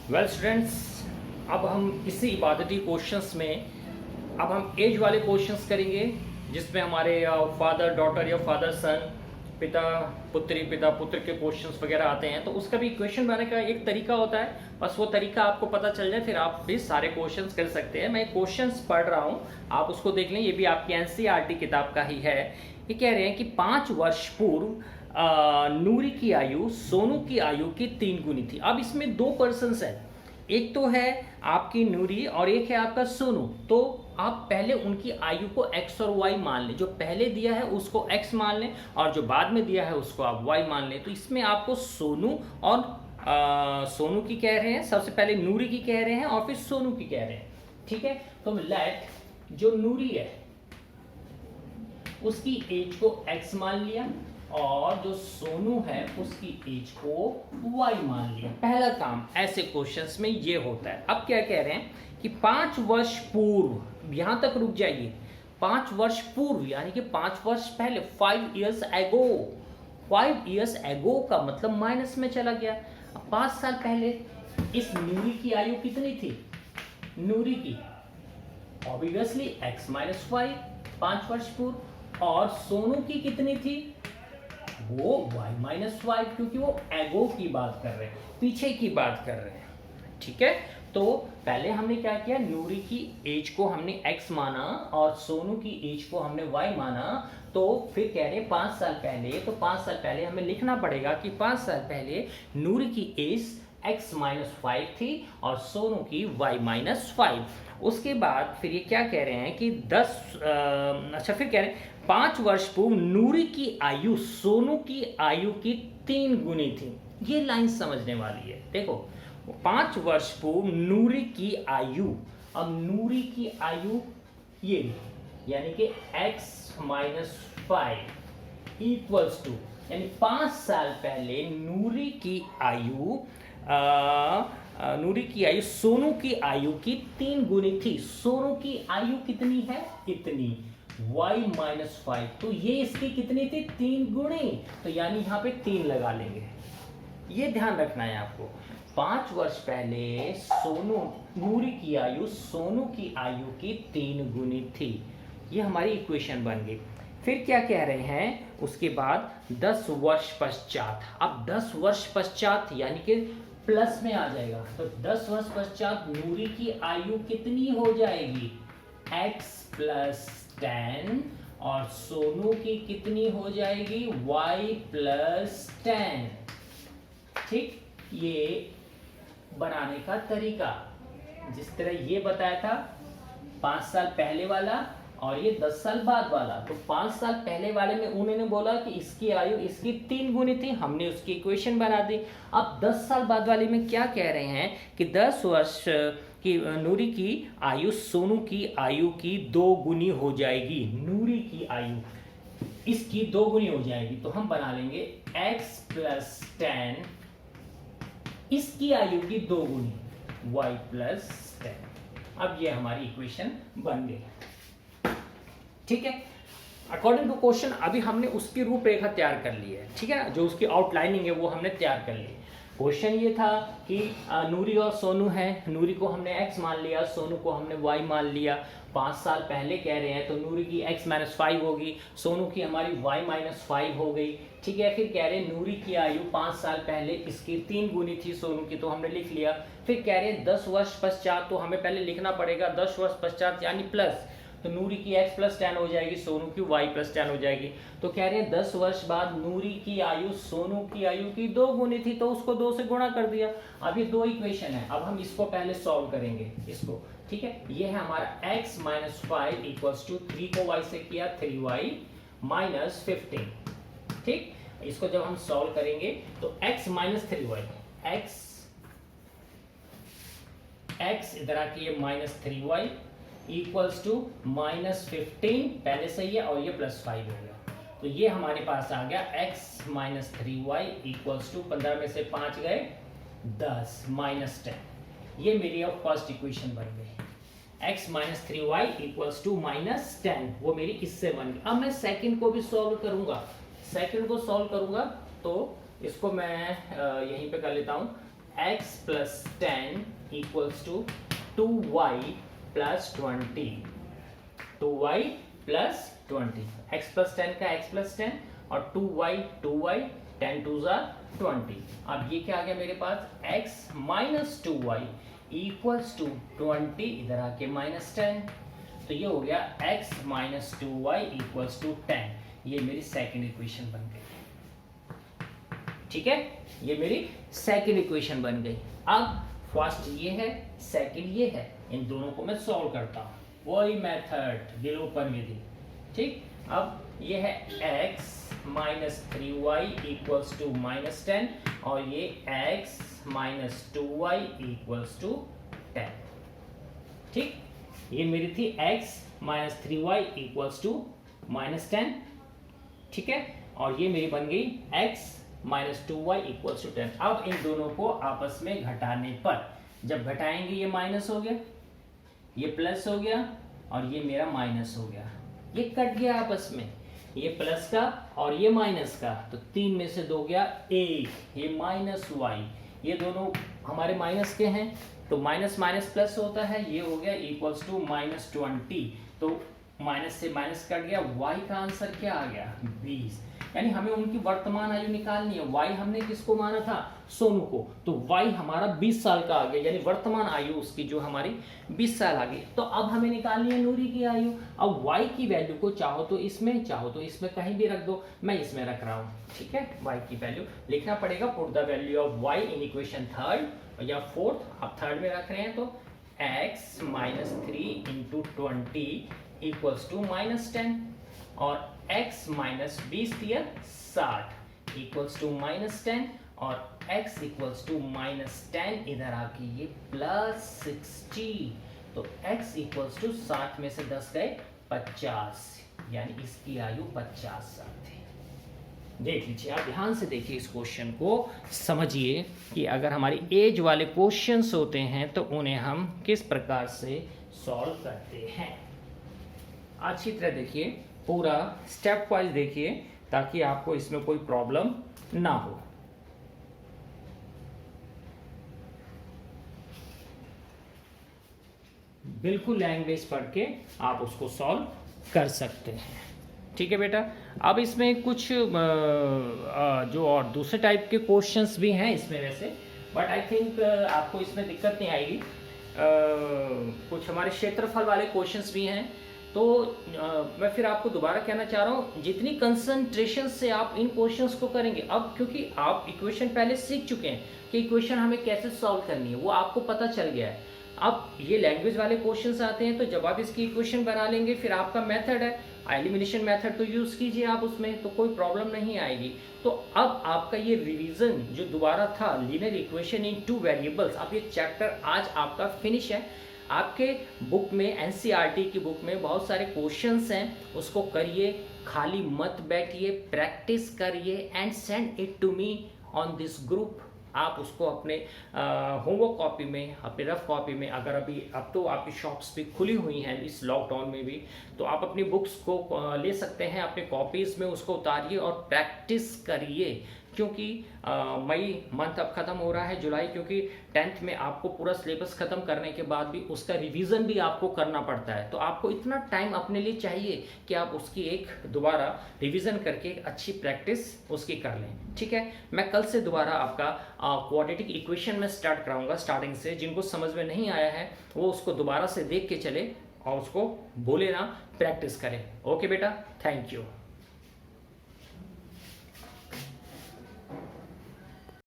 Well students, अब हम इसी इबादती क्वेश्चंस में अब हम एज वाले क्वेश्चंस करेंगे, जिसमें हमारे फादर डॉटर या फादर सन, पिता पुत्र के क्वेश्चंस वगैरह आते हैं। तो उसका भी क्वेश्चन बनाने का एक तरीका होता है, बस वो तरीका आपको पता चल जाए फिर आप भी सारे क्वेश्चंस कर सकते हैं। मैं क्वेश्चंस पढ़ रहा हूँ, आप उसको देख लें। ये भी आपकी एनसीईआरटी किताब का ही है। ये कह रहे हैं कि 5 वर्ष पूर्व नूरी की आयु सोनू की आयु की 3 गुनी थी। अब इसमें 2 पर्सन्स हैं, एक तो है आपकी नूरी और एक है आपका सोनू। तो आप पहले उनकी आयु को x और y मान लें। जो पहले दिया है उसको x मान लें और जो बाद में दिया है उसको आप y मान लें। तो इसमें आपको सोनू और सोनू की कह रहे हैं, सबसे पहले नूरी की कह रहे हैं और फिर सोनू की कह रहे हैं। ठीक है, तो लेट जो नूरी है उसकी एज को x मान लिया और जो सोनू है उसकी एज को y मान लिया। पहला काम ऐसे क्वेश्चंस में ये होता है। अब क्या कह रहे हैं कि 5 वर्ष पूर्व, यहां तक रुक जाइए, 5 वर्ष पूर्व यानी कि 5 वर्ष पहले, 5 years ago। 5 years ago का मतलब माइनस में चला गया। 5 साल पहले इस नूरी की आयु कितनी थी? नूरी की ऑब्वियसली x - 5 5 वर्ष पूर्व, और सोनू की कितनी थी? वो y - 5, क्योंकि वो एगो की बात कर रहे हैं, पीछे की बात कर रहे हैं। ठीक है, तो पहले हमने क्या किया, नूरी की एज को हमने x माना और सोनू की एज को हमने y माना। तो फिर कह रहे हैं 5 साल पहले, तो 5 साल पहले हमें लिखना पड़ेगा कि 5 साल पहले नूरी की एज x - 5 थी और सोनू की y - 5। उसके बाद फिर ये क्या कह रहे हैं कि 10 अच्छा फिर कह रहे हैं 5 वर्ष पूर्व नूरी की आयु सोनू की आयु की 3 गुनी थी। ये लाइन समझने वाली है। देखो, 5 वर्ष पूर्व नूरी की आयु, अब नूरी की आयु ये यानी कि x - 5 इक्वल्स टू, यानी 5 साल पहले नूरी की आयु सोनू की आयु की 3 गुनी थी। सोनू की आयु कितनी है? इतनी, y - 5। तो ये इसकी कितनी थी? 3 गुनी। तो यानी यहां पे 3 लगा लेंगे। ये ध्यान रखना है आपको। 5 वर्ष पहले नूरी की आयु सोनू की आयु की 3 गुनी थी। ये हमारी इक्वेशन बन गई। फिर क्या कह रहे हैं उसके बाद 10 वर्ष पश्चात। अब 10 वर्ष पश्चात यानी कि प्लस में आ जाएगा। तो 10 वर्ष पश्चात नूरी की आयु कितनी हो जाएगी? x + 10, और सोनू की कितनी हो जाएगी? y + 10। ठीक, ये बनाने का तरीका जिस तरह ये बताया था, 5 साल पहले वाला और ये 10 साल बाद वाला। तो 5 साल पहले वाले में उन्होंने बोला कि इसकी आयु इसकी 3 गुनी थी, हमने उसकी इक्वेशन बना दी। अब 10 साल बाद वाले में क्या कह रहे हैं कि 10 वर्ष की नूरी की आयु सोनू की आयु की 2 गुनी हो जाएगी। नूरी की आयु इसकी 2 गुनी हो जाएगी। तो हम बना लेंगे x + 10, इसकी आयु की 2 गुनी, y + 10। अब ये हमारी इक्वेशन बन गई। ठीक है, अकॉर्डिंग टू क्वेश्चन अभी हमने उसकी रूपरेखा तैयार कर ली है। ठीक है, जो उसकी आउटलाइनिंग है वो हमने तैयार कर ली। क्वेश्चन ये था कि नूरी और सोनू है, नूरी को हमने x मान लिया, सोनू को हमने y मान लिया। 5 साल पहले कह रहे हैं तो नूरी की x - 5 होगी, सोनू की हमारी y - 5 हो गई। ठीक है, फिर कह रहे हैं नूरी की आयु 5 साल पहले इसकी 3 गुनी थी सोनू की, तो हमने लिख लिया। फिर कह रहे हैं 10 वर्ष पश्चात, तो हमें पहले लिखना पड़ेगा 10 वर्ष पश्चात यानी प्लस, तो नूरी की x + 10 हो जाएगी, सोनू की y + 10 हो जाएगी। तो कह रहे हैं 10 वर्ष बाद नूरी की आयु सोनू की आयु की 2 गुनी थी, तो उसको 2 से गुणा कर दिया। अब ये 2 इक्वेशन है, अब हम इसको पहले सॉल्व करेंगे इसको। ठीक है, ये है हमारा x - 5 इक्वल्स टू 3 को y से किया, 3y - 15। ठीक, इसको जब हम सॉल्व करेंगे तो x - 3y, x इधर आके ये -3y इक्वल्स टू -15 पहले से ही है और ये +5 हो गया। तो ये हमारे पास आ गया x - 3y इक्वल्स टू 15 में से 5 गए 10 -10। ये मेरी अब फर्स्ट इक्वेशन बन गई। x - 3y इक्वल्स टू -10, वो मेरी इससे बन गई। अब मैं सेकंड को भी सॉल्व करूंगा। सेकंड को सॉल्व करूंगा तो इसको मैं यहीं पे कर लेता हूँ। x plus 10 equals to 2y plus 20, 2y plus 20, x plus 10 का x प्लस 10 और 2y 10 टू ज़ा 20। अब ये क्या आ गया मेरे पास, x minus 2y equals to 20, इधर आके माइनस 10, तो ये हो गया x minus 2y equals to 10। ये मेरी सेकेंड इक्वेशन बन गई, ठीक है, ये मेरी सेकेंड इक्वेशन बन गई। अब फर्स्ट ये है, सेकेंड ये है, इन दोनों को मैं सॉल्व करता हूँ, वही मेथड विलोपन विधि, ठीक। अब ये है x minus 3y equals to minus 10 और ये x minus 2y equals to 10, ठीक। ये मेरी थी x minus 3y equals to minus 10, ठीक है, और ये मेरी बन गई x minus 2y equals to 10। अब इन दोनों को आपस में घटाने पर, जब घटाएंगे ये माइनस हो गया, ये प्लस हो गया और ये मेरा माइनस हो गया, ये कट गया आपस में, ये प्लस का और ये माइनस का, तो 3 में से 2 गया 1, ये माइनस y, ये दोनों हमारे माइनस के हैं, तो माइनस माइनस प्लस होता है, ये हो गया इक्वल्स टू माइनस 20, तो माइनस से माइनस कट गया, y का आंसर क्या आ गया 20। यानी हमें उनकी वर्तमान आयु निकालनी है, y हमने किसको माना था, सोनू को, तो y हमारा 20 साल का आ गया, यानी वर्तमान आयु उसकी जो हमारी 20 साल आ गई। तो अब हमें निकालनी है नूरी की आयु। अब y की वैल्यू को चाहो तो इसमें, चाहो तो इसमें कहीं भी रख दो, मैं इसमें रख रहा हूँ, ठीक है। y की वैल्यू लिखना पड़ेगा, put the value of y in equation third या फोर्थ, आप थर्ड में रख रहे हैं तो x minus 3 into 20 equals to minus 10 और x माइनस 20 दिया 60 इक्वल्स टू माइनस 10 और x इक्वल्स टू माइनस 10, इधर आके ये प्लस 60, तो x इक्वल्स टू 60 में से 10 गए 50, यानी इसकी आयु 50 साल थी। देख लीजिए, आप ध्यान से देखिए इस क्वेश्चन को, समझिए कि अगर हमारी एज वाले क्वेश्चंस होते हैं तो उन्हें हम किस प्रकार से सॉल्व करते हैं। अच्छी तरह देखिए, पूरा स्टेप वाइज देखिए, ताकि आपको इसमें कोई प्रॉब्लम ना हो। बिल्कुल लैंग्वेज पढ़ के आप उसको सॉल्व कर सकते हैं, ठीक है बेटा। अब इसमें कुछ जो और दूसरे टाइप के क्वेश्चंस भी हैं इसमें वैसे, बट आई थिंक आपको इसमें दिक्कत नहीं आएगी। कुछ हमारे क्षेत्रफल वाले क्वेश्चंस भी हैं, तो मैं फिर आपको दोबारा कहना चाह रहा हूँ, जितनी कंसंट्रेशन से आप इन क्वेश्चंस को करेंगे, अब क्योंकि आप इक्वेशन पहले सीख चुके हैं कि इक्वेशन हमें कैसे सॉल्व करनी है, वो आपको पता चल गया है। अब ये लैंग्वेज वाले क्वेश्चंस आते हैं, तो जब आप इसकी इक्वेशन बना लेंगे, फिर आपका मेथड है एलिमिनेशन मेथड, तो यूज़ कीजिए आप उसमें, तो कोई प्रॉब्लम नहीं आएगी। तो अब आपका ये रिवीजन जो दोबारा था, लीनियर इक्वेशन इन 2 वेरिएबल्स, अब ये चैप्टर आज आपका फिनिश है। आपके बुक में, एनसीईआरटी की बुक में बहुत सारे क्वेश्चंस हैं, उसको करिए, खाली मत बैठिए, प्रैक्टिस करिए and send it to me on this group. आप उसको अपने होमवर्क कॉपी में, अपने रफ कॉपी में, अगर अब तो आपकी शॉप्स भी खुली हुई हैं इस लॉकडाउन में भी, तो आप अपनी बुक्स को ले सकते हैं, अपने कॉपीज़ में उसको उतारिए और प्रैक्टिस करिए, क्योंकि मई मंथ अब ख़त्म हो रहा है, जुलाई, क्योंकि 10th में आपको पूरा सिलेबस ख़त्म करने के बाद भी उसका रिवीजन भी आपको करना पड़ता है, तो आपको इतना टाइम अपने लिए चाहिए कि आप उसकी एक दोबारा रिवीजन करके अच्छी प्रैक्टिस उसकी कर लें, ठीक है। मैं कल से दोबारा आपका क्वाड्रेटिक इक्वेशन में स्टार्ट कराऊंगा, स्टार्टिंग से। जिनको समझ में नहीं आया है वो उसको दोबारा से देख के चले और उसको बोले ना, प्रैक्टिस करें। ओके बेटा, थैंक यू।